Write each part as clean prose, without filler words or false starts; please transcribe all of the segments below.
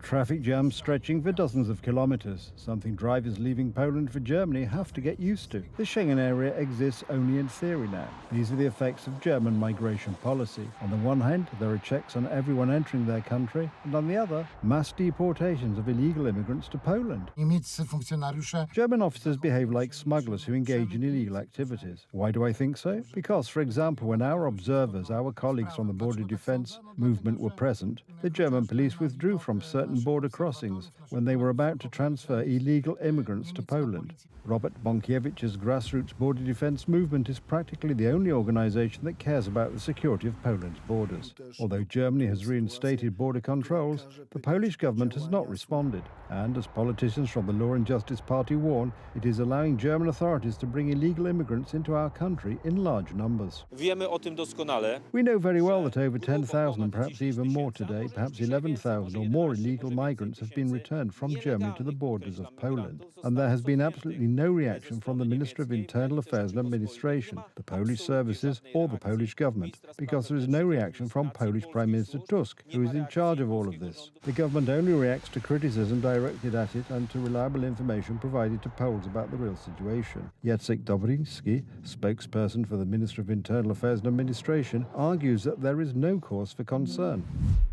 Traffic jams stretching for dozens of kilometres, something drivers leaving Poland for Germany have to get used to. The Schengen area exists only in theory now. These are the effects of German migration policy. On the one hand, there are checks on everyone entering their country, and on the other, mass deportations of illegal immigrants to Poland. German officers behave like smugglers who engage in illegal activities. Why do I think so? Because, for example, when our observers, our colleagues from the border defence movement were present, the German police withdrew from certain border crossings when they were about to transfer illegal immigrants to Poland. Robert Bonkiewicz's grassroots border defence movement is practically the only organisation that cares about the security of Poland's borders. Although Germany has reinstated border controls, the Polish government has not responded. And as politicians from the Law and Justice Party warn, it is allowing German authorities to bring illegal immigrants into our country in large numbers. We know very well that over 10,000 and perhaps even more today, perhaps 11,000 or more illegal migrants have been returned from Germany to the borders of Poland. And there has been absolutely no reaction from the Minister of Internal Affairs and Administration, the Polish services or the Polish government, because there is no reaction from Polish Prime Minister Tusk, who is in charge of all of this. The government only reacts to criticism directed at it and to reliable information provided to Poles about the real situation. Jacek Dobrynski, spokesperson for the Minister of Internal Affairs and Administration, argues that there is no cause for concern.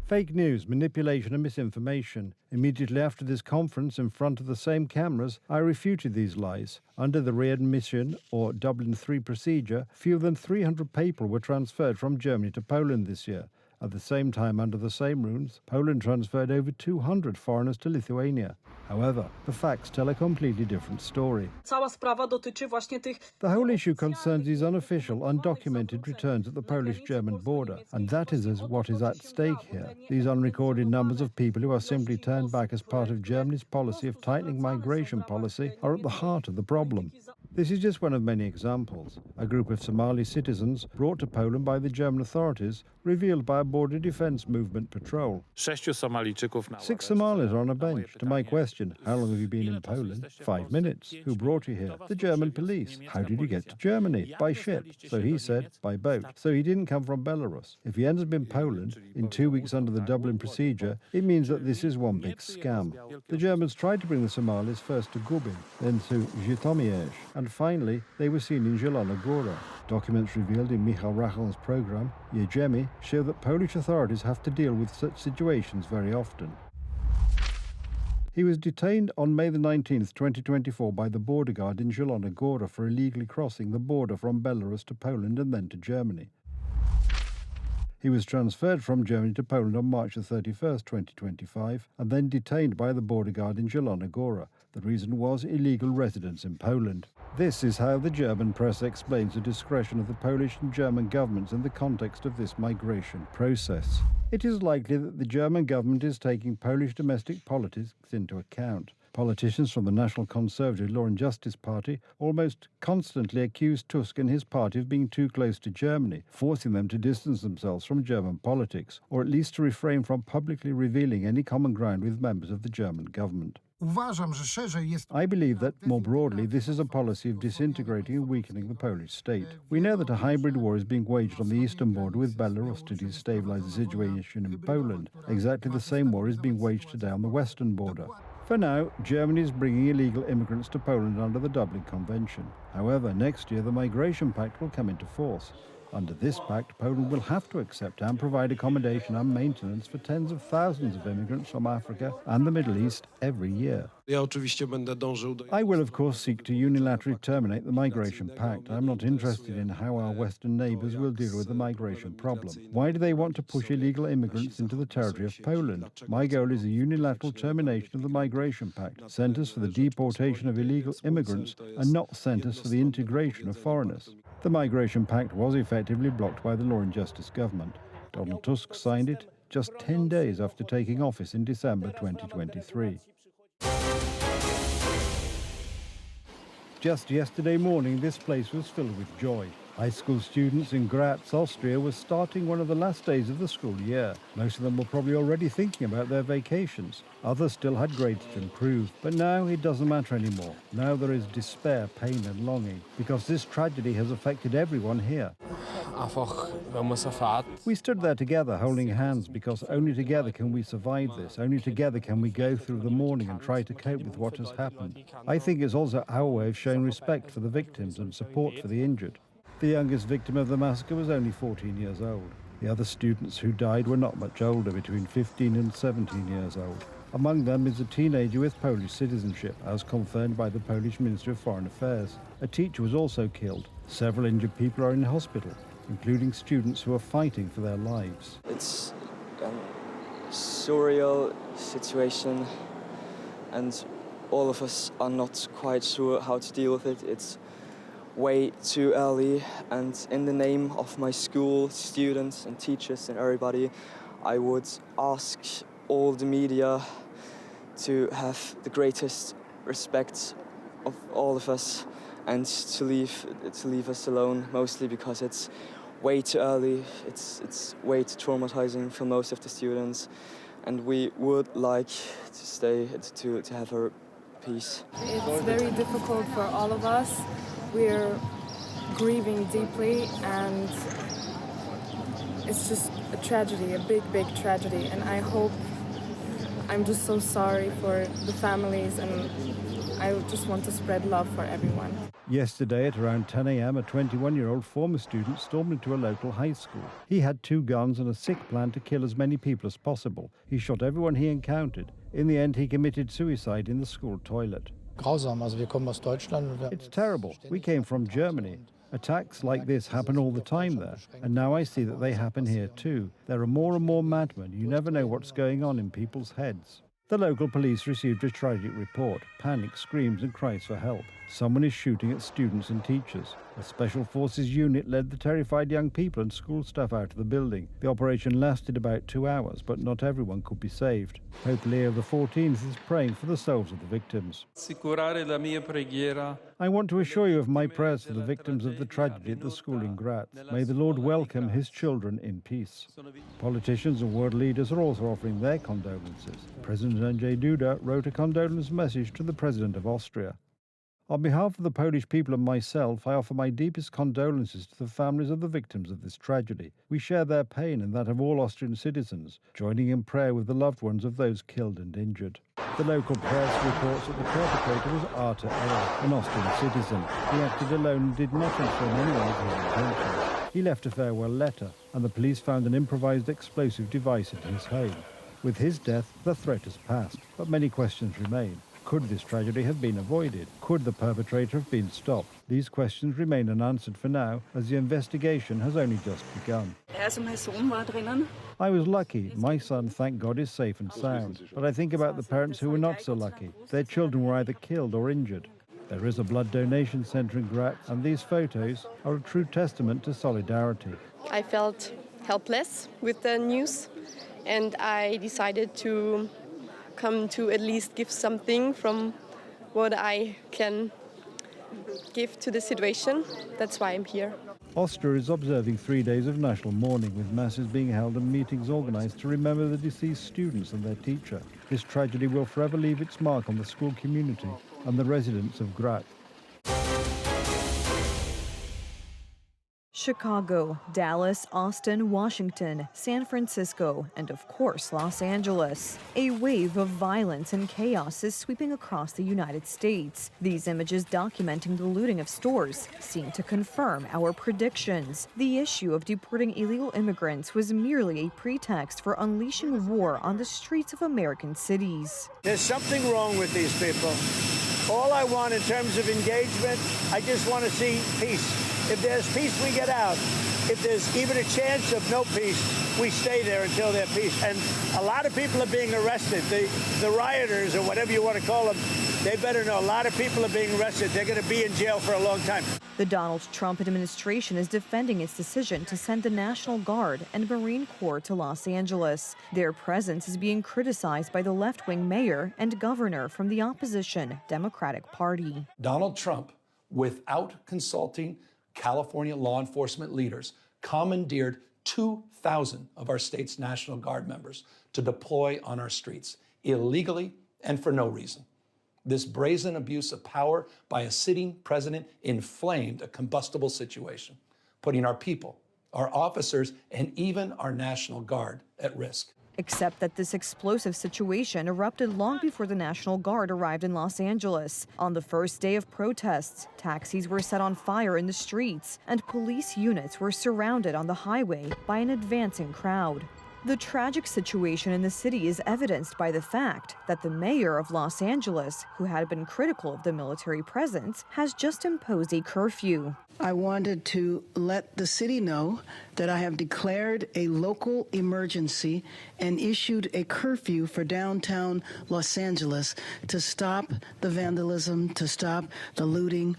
Fake news, manipulation and misinformation. Immediately after this conference in front of the same cameras, I refuted these lies. Under the readmission or Dublin III procedure, fewer than 300 people were transferred from Germany to Poland this year. At the same time, under the same rules, Poland transferred over 200 foreigners to Lithuania. However, the facts tell a completely different story. The whole issue concerns these unofficial, undocumented returns at the Polish-German border, and that is what is at stake here. These unrecorded numbers of people who are simply turned back as part of Germany's policy of tightening migration policy are at the heart of the problem. This is just one of many examples. A group of Somali citizens brought to Poland by the German authorities, revealed by a border defence movement patrol. 6 Somalis are on a bench. To my question, how long have you been in Poland? 5 minutes. Who brought you here? The German police. How did you get to Germany? By ship. So he said, by boat. So he didn't come from Belarus. If he ends up in Poland, in 2 weeks under the Dublin procedure, it means that this is one big scam. The Germans tried to bring the Somalis first to Gubin, then to Żytomierz, and finally they were seen in Zielona Góra. Documents revealed in Michał Rachel's programme, Jedziemy, show that Polish authorities have to deal with such situations very often. He was detained on May the 19th, 2024 by the border guard in Zielona Góra for illegally crossing the border from Belarus to Poland and then to Germany. He was transferred from Germany to Poland on March 31st, 2025, and then detained by the border guard in Zielona Góra. The reason was illegal residence in Poland. This is how the German press explains the discretion of the Polish and German governments in the context of this migration process. It is likely that the German government is taking Polish domestic politics into account. Politicians from the National Conservative Law and Justice Party almost constantly accuse Tusk and his party of being too close to Germany, forcing them to distance themselves from German politics, or at least to refrain from publicly revealing any common ground with members of the German government. I believe that, more broadly, this is a policy of disintegrating and weakening the Polish state. We know that a hybrid war is being waged on the eastern border with Belarus to destabilize the situation in Poland. Exactly the same war is being waged today on the western border. For now, Germany is bringing illegal immigrants to Poland under the Dublin Convention. However, next year the Migration Pact will come into force. Under this pact, Poland will have to accept and provide accommodation and maintenance for tens of thousands of immigrants from Africa and the Middle East every year. I will, of course, seek to unilaterally terminate the Migration Pact. I'm not interested in how our Western neighbours will deal with the migration problem. Why do they want to push illegal immigrants into the territory of Poland? My goal is a unilateral termination of the Migration Pact, centres for the deportation of illegal immigrants and not centres for the integration of foreigners. The Migration Pact was effectively blocked by the Law and Justice government. Donald Tusk signed it just 10 days after taking office in December 2023. Just yesterday morning, this place was filled with joy. High school students in Graz, Austria, were starting one of the last days of the school year. Most of them were probably already thinking about their vacations. Others still had grades to improve. But now it doesn't matter anymore. Now there is despair, pain and longing, because this tragedy has affected everyone here. einfach, wenn man es erfährt. We stood there together, holding hands, because only together can we survive this. Only together can we go through the morning and try to cope with what has happened. I think it's also our way of showing respect for the victims and support for the injured. The youngest victim of the massacre was only 14 years old. The other students who died were not much older, between 15 and 17 years old. Among them is a teenager with Polish citizenship, as confirmed by the Polish Ministry of Foreign Affairs. A teacher was also killed. Several injured people are in hospital, including students who are fighting for their lives. It's a surreal situation, and all of us are not quite sure how to deal with it. It's way too early, and in the name of my school, students and teachers and everybody, I would ask all the media to have the greatest respect of all of us and to leave us alone, mostly because it's way too early, it's way too traumatizing for most of the students, and we would like to stay, to have our peace. It's very difficult for all of us. We're grieving deeply, and it's just a tragedy, a big, big tragedy, and I'm just so sorry for the families, and I just want to spread love for everyone. Yesterday at around 10 a.m, a 21-year-old former student stormed into a local high school. He had 2 guns and a sick plan to kill as many people as possible. He shot everyone he encountered. In the end, he committed suicide in the school toilet. Grausam, also wir kommen aus Deutschland. It's terrible. We came from Germany. Attacks like this happen all the time there, and now I see that they happen here too. There are more and more madmen. You never know what's going on in people's heads. The local police received a tragic report. Panic, screams and cries for help. Someone is shooting at students and teachers. A special forces unit led the terrified young people and school staff out of the building. The operation lasted about 2 hours, but not everyone could be saved. Pope Leo XIV is praying for the souls of the victims. I want to assure you of my prayers for the victims of the tragedy at the school in Graz. May the Lord welcome his children in peace. Politicians and world leaders are also offering their condolences. President Andrzej Duda wrote a condolence message to the President of Austria. On behalf of the Polish people and myself, I offer my deepest condolences to the families of the victims of this tragedy. We share their pain and that of all Austrian citizens, joining in prayer with the loved ones of those killed and injured. The local press reports that the perpetrator was Arthur L., an Austrian citizen. He acted alone and did not inform anyone of his intentions. He left a farewell letter, and the police found an improvised explosive device in his home. With his death, the threat has passed, but many questions remain. Could this tragedy have been avoided? Could the perpetrator have been stopped? These questions remain unanswered for now, as the investigation has only just begun. I was lucky. My son, thank God, is safe and sound. But I think about the parents who were not so lucky. Their children were either killed or injured. There is a blood donation centre in Graz, and these photos are a true testament to solidarity. I felt helpless with the news, and I decided to come to at least give something from what I can give to the situation. That's why I'm here. Austria is observing 3 days of national mourning, with masses being held and meetings organised to remember the deceased students and their teacher. This tragedy will forever leave its mark on the school community and the residents of Graz. Chicago, Dallas, Austin, Washington, San Francisco, and of course, Los Angeles. A wave of violence and chaos is sweeping across the United States. These images documenting the looting of stores seem to confirm our predictions. The issue of deporting illegal immigrants was merely a pretext for unleashing war on the streets of American cities. There's something wrong with these people. All I want in terms of engagement, I just want to see peace. If there's peace, we get out. If there's even a chance of no peace, we stay there until there's peace. And a lot of people are being arrested. The rioters, or whatever you want to call them, they better know a lot of people are being arrested. They're going to be in jail for a long time. The Donald Trump administration is defending its decision to send the National Guard and Marine Corps to Los Angeles. Their presence is being criticized by the left-wing mayor and governor from the opposition Democratic Party. Donald Trump, without consulting California law enforcement leaders, commandeered 2,000 of our state's National Guard members to deploy on our streets, illegally and for no reason. This brazen abuse of power by a sitting president inflamed a combustible situation, putting our people, our officers, and even our National Guard at risk. Except that this explosive situation erupted long before the National Guard arrived in Los Angeles. On the first day of protests, taxis were set on fire in the streets, and police units were surrounded on the highway by an advancing crowd. The tragic situation in the city is evidenced by the fact that the mayor of Los Angeles, who had been critical of the military presence, has just imposed a curfew. I wanted to let the city know that I have declared a local emergency and issued a curfew for downtown Los Angeles to stop the vandalism, to stop the looting.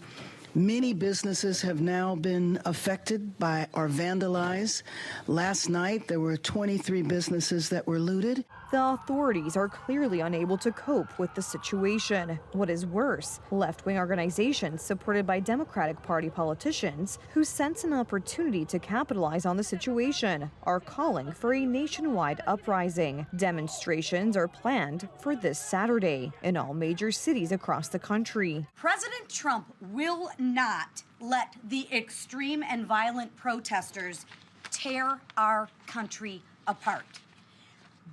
Many businesses have now been affected by or vandalized. Last night, there were 23 businesses that were looted. The authorities are clearly unable to cope with the situation. What is worse, left-wing organizations supported by Democratic Party politicians who sense an opportunity to capitalize on the situation are calling for a nationwide uprising. Demonstrations are planned for this Saturday in all major cities across the country. President Trump will not let the extreme and violent protesters tear our country apart.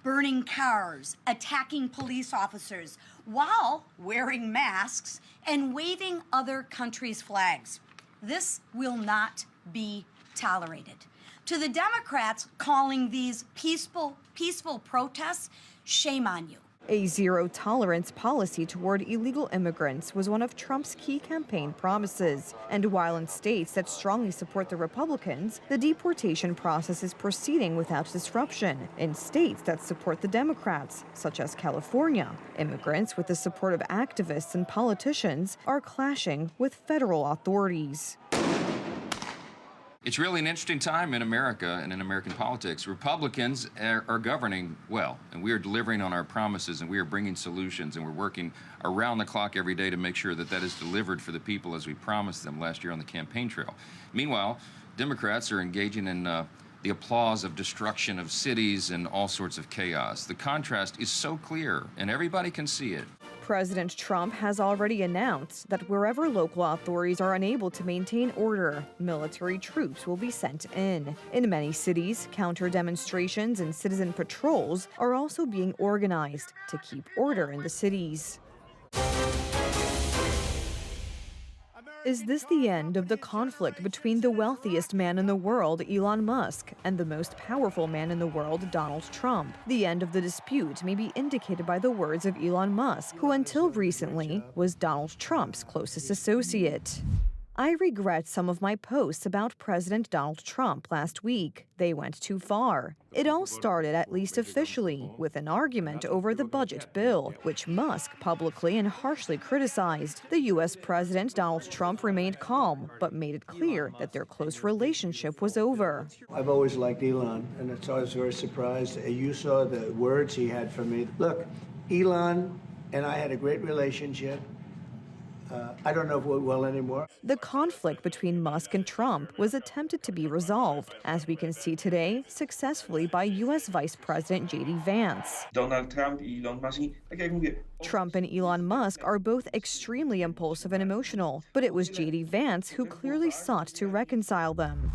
Burning cars, attacking police officers while wearing masks and waving other countries' flags. This will not be tolerated. To the Democrats calling these peaceful protests, shame on you. A zero-tolerance policy toward illegal immigrants was one of Trump's key campaign promises. And while in states that strongly support the Republicans, the deportation process is proceeding without disruption. In states that support the Democrats, such as California, immigrants with the support of activists and politicians are clashing with federal authorities. It's really an interesting time in America and in American politics. Republicans are governing well, and we are delivering on our promises, and we are bringing solutions, and we're working around the clock every day to make sure that that is delivered for the people as we promised them last year on the campaign trail. Meanwhile, Democrats are engaging in the applause of destruction of cities and all sorts of chaos. The contrast is so clear, and everybody can see it. President Trump has already announced that wherever local authorities are unable to maintain order, military troops will be sent in. In many cities, counter-demonstrations and citizen patrols are also being organized to keep order in the cities. Is this the end of the conflict between the wealthiest man in the world, Elon Musk, and the most powerful man in the world, Donald Trump? The end of the dispute may be indicated by the words of Elon Musk, who until recently was Donald Trump's closest associate. I regret some of my posts about President Donald Trump last week. They went too far. It all started, at least officially, with an argument over the budget bill, which Musk publicly and harshly criticized. The U.S. President Donald Trump remained calm, but made it clear that their close relationship was over. I've always liked Elon, and it's always very surprised. You saw the words he had for me. Look, Elon and I had a great relationship. I don't know if we're well anymore. The conflict between Musk and Trump was attempted to be resolved, as we can see today, successfully by U.S. Vice President J.D. Vance. Donald Trump i Elon Musk. Trump and Elon Musk are both extremely impulsive and emotional, but it was J.D. Vance who clearly sought to reconcile them.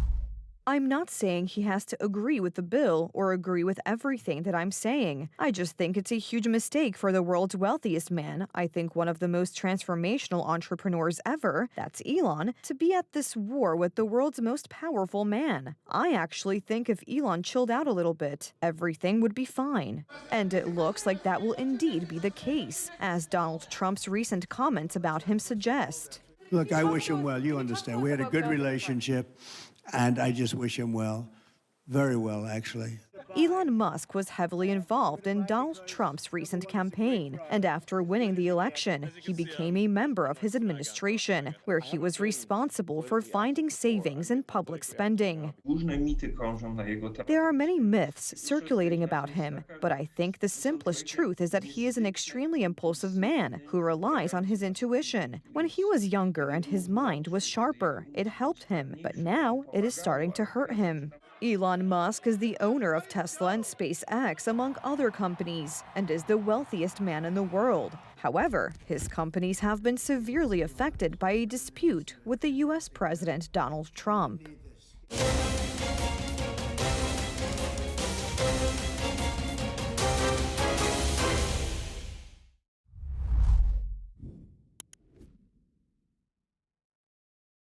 I'm not saying he has to agree with the bill or agree with everything that I'm saying. I just think it's a huge mistake for the world's wealthiest man, I think one of the most transformational entrepreneurs ever, that's Elon, to be at this war with the world's most powerful man. I actually think if Elon chilled out a little bit, everything would be fine. And it looks like that will indeed be the case, as Donald Trump's recent comments about him suggest. Look, I wish him well. You understand. We had a good relationship. And I just wish him well, very well, actually. Elon Musk was heavily involved in Donald Trump's recent campaign, and after winning the election, he became a member of his administration, where he was responsible for finding savings in public spending. There are many myths circulating about him, but I think the simplest truth is that he is an extremely impulsive man who relies on his intuition. When he was younger and his mind was sharper, it helped him, but now it is starting to hurt him. Elon Musk is the owner of Tesla and SpaceX, among other companies, and is the wealthiest man in the world. However, his companies have been severely affected by a dispute with the U.S. President Donald Trump.